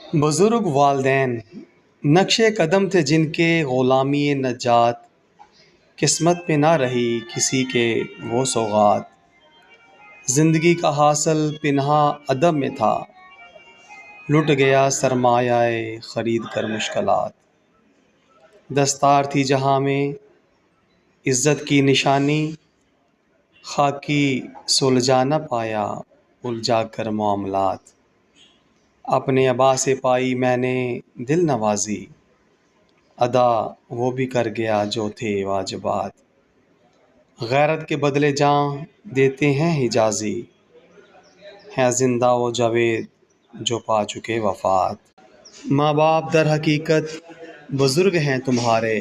बुज़ुर्ग वालदैन नक्शे कदम थे जिनके ग़ुलामी नजात, किस्मत में ना रही किसी के वो सौगात। ज़िंदगी का हासिल पिन्हा अदब में था, लुट गया सरमायाए ख़रीद कर मुश्किलात। दस्तार थी जहाँ में इज़्ज़त की निशानी, खाकी सुलझा न पाया उलझा कर मामलात। अपने अबा से पाई मैंने दिल नवाज़ी, अदा वो भी कर गया जो थे वाजिबात। गैरत के बदले जान देते हैं हिजाज़ी, हैं जिंदा वो जावेद जो पा चुके वफ़ात। माँ बाप दर हकीकत बुज़ुर्ग हैं तुम्हारे,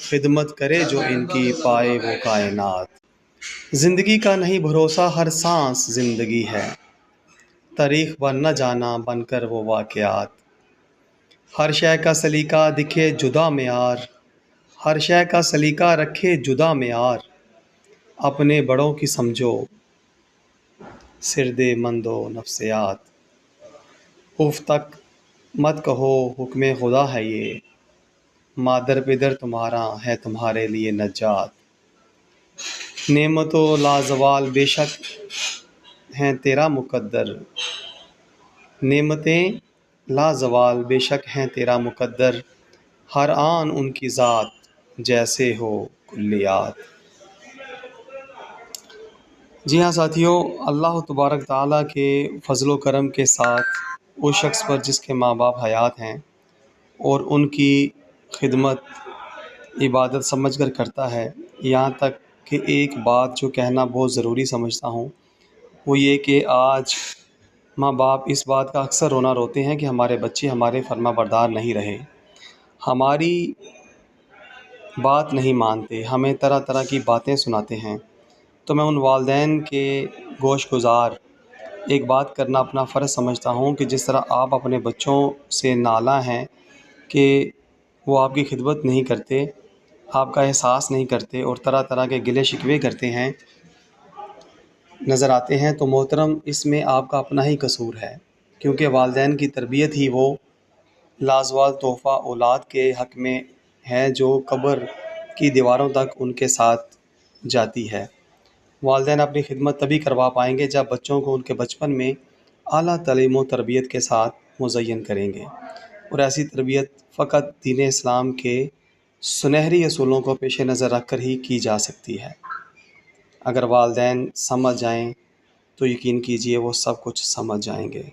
खिदमत करे जो इनकी पाए वो कायनात। ज़िंदगी का नहीं भरोसा हर सांस ज़िंदगी है, तारीख़ बन न जाना बनकर वो वाक़यात। हर शय का सलीका दिखे जुदा मेयार, हर शय का सलीका रखे जुदा मेयार। अपने बड़ों की समझो सिरदे मंदो नफ्सियात। उफ तक मत कहो हुक्म खुदा है ये, मादर पिदर तुम्हारा है तुम्हारे लिए नजात। नेमतो लाजवाल बेशक हैं तेरा मुकद्दर, नेमतें लाजवाल बेशक हैं तेरा मुकद्दर। हर आन उनकी ज़ात जैसे हो कुल्लियात। जी हाँ साथियों, अल्लाह तबारक ताला के फ़ज़ल व करम के साथ उस शख्स पर जिसके माँ बाप हयात हैं और उनकी खिदमत इबादत समझ कर करता है, यहाँ तक कि एक बात जो कहना बहुत ज़रूरी समझता हूँ वो ये कि आज माँ बाप इस बात का अक्सर रोना रोते हैं कि हमारे बच्चे हमारे फर्मा बरदार नहीं रहे, हमारी बात नहीं मानते, हमें तरह तरह की बातें सुनाते हैं। तो मैं उन वालदैन के गोश गुज़ार एक बात करना अपना फ़र्ज़ समझता हूँ कि जिस तरह आप अपने बच्चों से नाला हैं कि वो आपकी खिदमत नहीं करते, आपका एहसास नहीं करते और तरह तरह के गिले शिकवे करते हैं, नज़र आते हैं, तो मोहतरम इसमें आपका अपना ही कसूर है, क्योंकि वालदैन की तरबियत ही वो लाजवाल तोहफ़ा औलाद के हक़ में है जो कब्र की दीवारों तक उनके साथ जाती है। वालदैन अपनी खिदमत तभी करवा पाएंगे जब बच्चों को उनके बचपन में आला तालीम व तरबियत के साथ मुज़य्यन करेंगे, और ऐसी तरबियत फ़कत दीन इस्लाम के सुनहरी असूलों को पेश नज़र रख कर ही की जा सकती है। अगर वालदैन समझ जाएं तो यकीन कीजिए वो सब कुछ समझ जाएंगे।